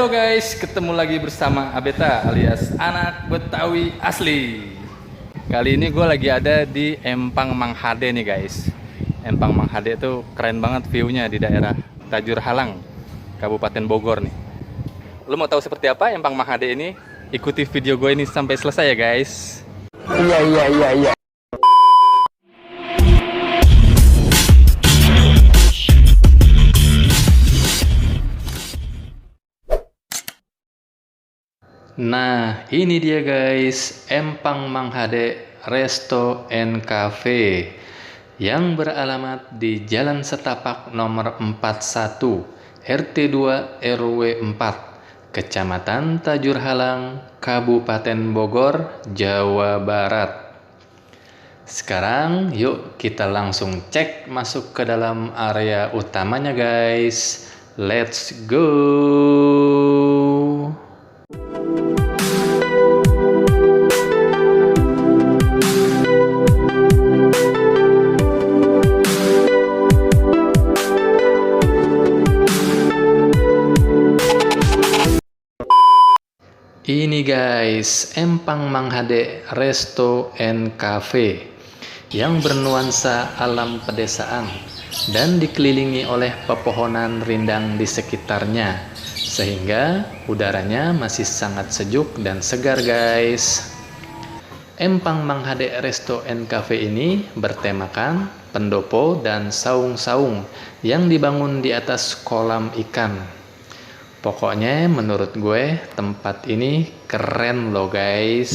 Halo guys, ketemu lagi bersama Abeta alias anak Betawi asli. Kali ini gue lagi ada di Empang Mang Hade nih guys. Empang Mang Hade itu keren banget view-nya di daerah Tajur Halang, Kabupaten Bogor nih. Lo mau tahu seperti apa Empang Mang Hade ini? Ikuti video gue ini sampai selesai ya guys. Iya. Nah, ini dia guys, Empang Mang Hade Resto and Cafe yang beralamat di Jalan Setapak nomor 41, RT 2 RW 4, Kecamatan Tajur Halang, Kabupaten Bogor, Jawa Barat. Sekarang yuk kita langsung cek masuk ke dalam area utamanya guys. Let's go. Ini guys, Empang Mang Hade Resto and Cafe yang bernuansa alam pedesaan dan dikelilingi oleh pepohonan rindang di sekitarnya, sehingga udaranya masih sangat sejuk dan segar guys. Empang Mang Hade Resto and Cafe ini bertemakan pendopo dan saung-saung yang dibangun di atas kolam ikan. Pokoknya menurut gue tempat ini keren loh guys.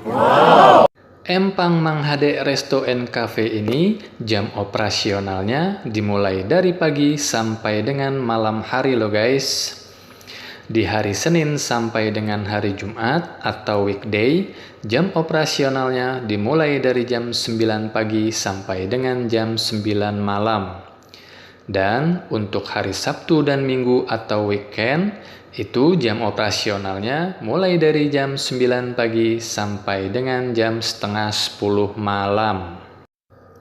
Wow. Empang Mang Hade Resto and Cafe ini jam operasionalnya dimulai dari pagi sampai dengan malam hari loh guys. Di hari Senin sampai dengan hari Jumat atau weekday, jam operasionalnya dimulai dari jam 9 pagi sampai dengan jam 9 malam. Dan untuk hari Sabtu dan Minggu atau weekend, itu jam operasionalnya mulai dari jam 9 pagi sampai dengan jam setengah 10 malam.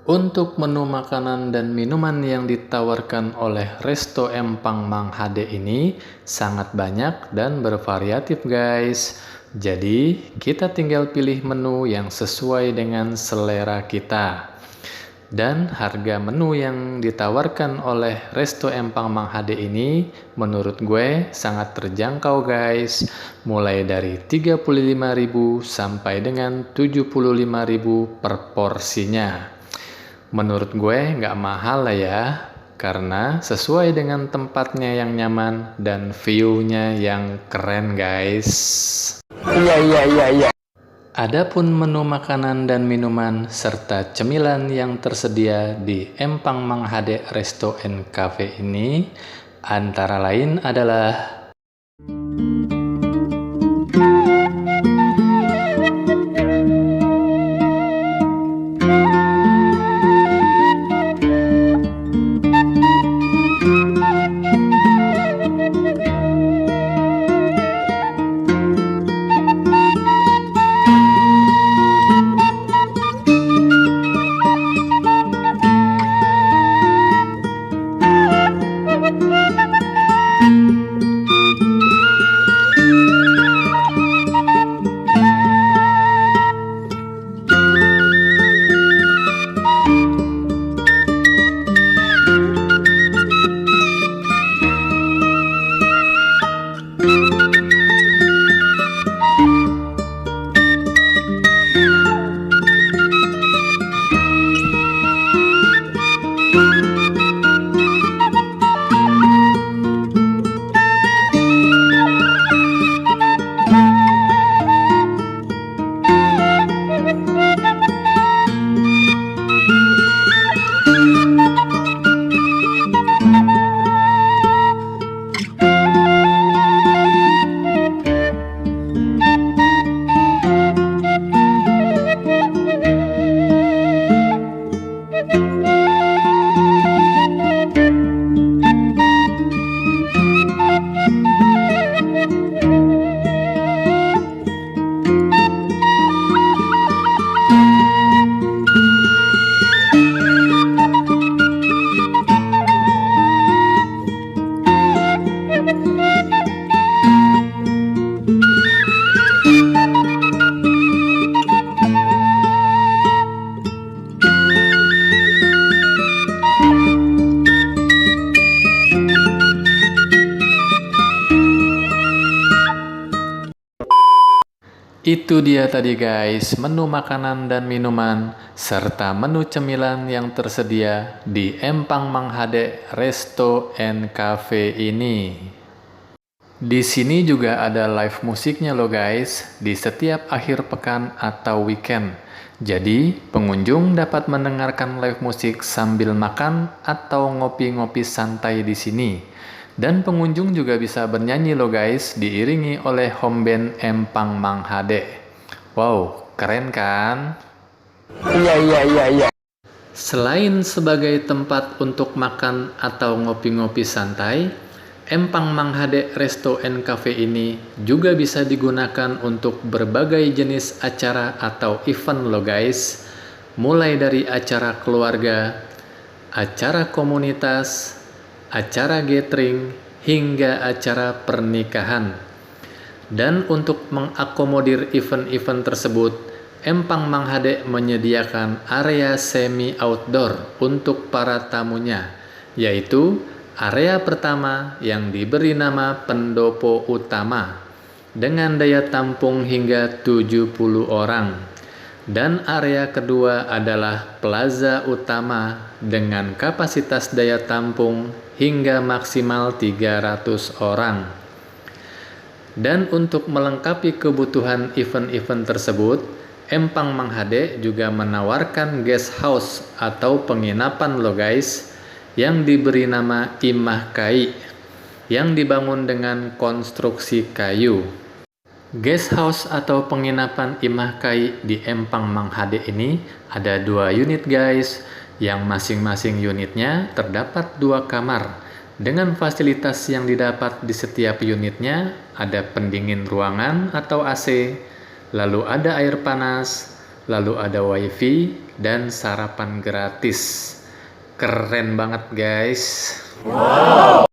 Untuk menu makanan dan minuman yang ditawarkan oleh Resto Empang Mang Hade ini sangat banyak dan bervariatif guys. Jadi kita tinggal pilih menu yang sesuai dengan selera kita. Dan harga menu yang ditawarkan oleh Resto Empang Mang Hade ini menurut gue sangat terjangkau guys. Mulai dari 35.000 sampai dengan 75.000 per porsinya. Menurut gue nggak mahal lah ya, karena sesuai dengan tempatnya yang nyaman dan view-nya yang keren guys. Iya. Adapun menu makanan dan minuman serta cemilan yang tersedia di Empang Mang Hade Resto and Cafe ini antara lain adalah Itu dia tadi guys, menu makanan dan minuman, serta menu cemilan yang tersedia di Empang Mang Hade Resto and Cafe ini. Di sini juga ada live musiknya loh guys, di setiap akhir pekan atau weekend. Jadi, pengunjung dapat mendengarkan live musik sambil makan atau ngopi-ngopi santai di sini. Dan pengunjung juga bisa bernyanyi loh guys, diiringi oleh home band Empang Mang Hade. Wow, keren kan? Iya. Selain sebagai tempat untuk makan atau ngopi-ngopi santai, Empang Mang Hade Resto and Cafe ini juga bisa digunakan untuk berbagai jenis acara atau event loh guys. Mulai dari acara keluarga, acara komunitas, acara gathering, hingga acara pernikahan. Dan untuk mengakomodir event-event tersebut, Empang Mang Hade menyediakan area semi outdoor untuk para tamunya, yaitu area pertama yang diberi nama pendopo utama dengan daya tampung hingga 70 orang. Dan area kedua adalah plaza utama dengan kapasitas daya tampung hingga maksimal 300 orang. Dan untuk melengkapi kebutuhan event-event tersebut, Empang Mang Hade juga menawarkan guest house atau penginapan loh guys, yang diberi nama Imah Kai, yang dibangun dengan konstruksi kayu. Guest house atau penginapan Imah Kai di Empang Mang Hade ini ada 2 unit guys, yang masing-masing unitnya terdapat 2 kamar. Dengan fasilitas yang didapat di setiap unitnya, ada pendingin ruangan atau AC, lalu ada air panas, lalu ada wifi, dan sarapan gratis. Keren banget guys. Wow.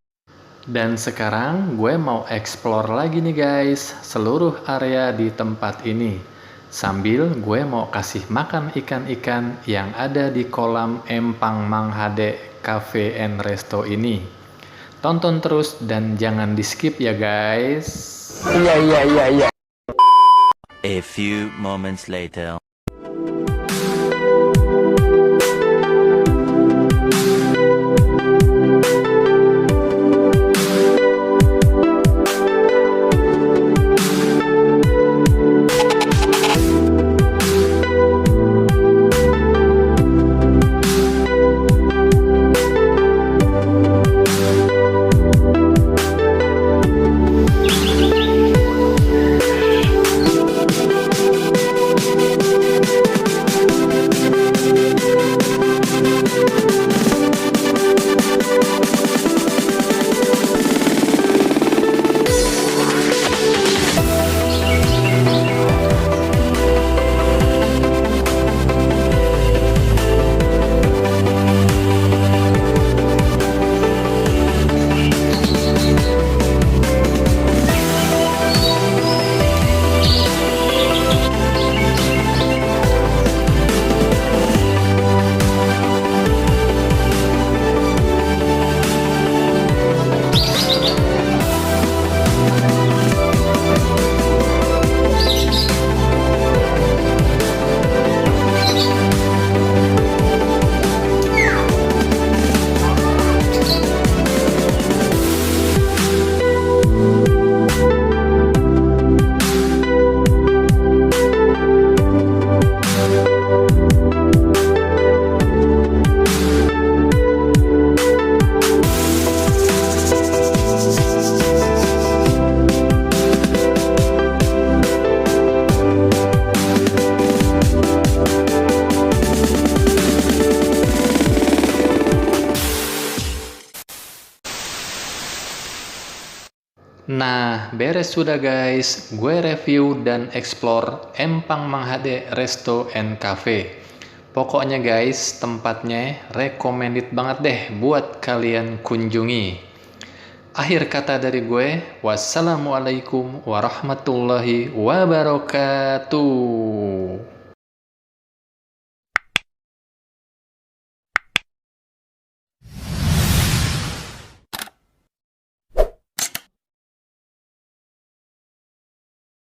Dan sekarang gue mau explore lagi nih guys, seluruh area di tempat ini. Sambil gue mau kasih makan ikan-ikan yang ada di kolam Empang Mang Hade Cafe and Resto ini. Tonton terus dan jangan di skip ya guys. Iya. A few moments later. Nah, beres sudah guys, gue review dan explore Empang Mang Hade Resto and Cafe. Pokoknya guys, tempatnya recommended banget deh buat kalian kunjungi. Akhir kata dari gue, wassalamualaikum warahmatullahi wabarakatuh.